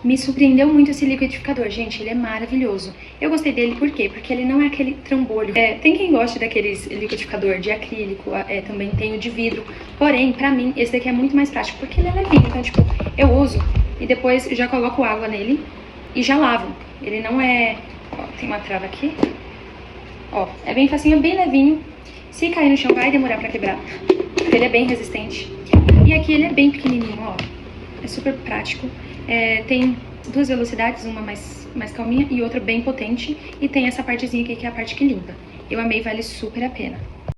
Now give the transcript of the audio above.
Me surpreendeu muito esse liquidificador, gente, ele é maravilhoso. Eu gostei dele por quê? Porque ele não é aquele trambolho. Tem quem goste daqueles liquidificador de acrílico, também tem o de vidro. Porém, pra mim, esse daqui é muito mais prático, porque ele é levinho. Então, tipo, eu uso e depois já coloco água nele e já lavo. Ele não é... Ó, tem uma trava aqui. Ó, é bem facinho, bem levinho. Se cair no chão, vai demorar pra quebrar. Porque ele é bem resistente. E aqui ele é bem pequenininho, ó. É super prático. Tem duas velocidades, uma mais calminha e outra bem potente. E tem essa partezinha aqui que é a parte que limpa. Eu amei, vale super a pena.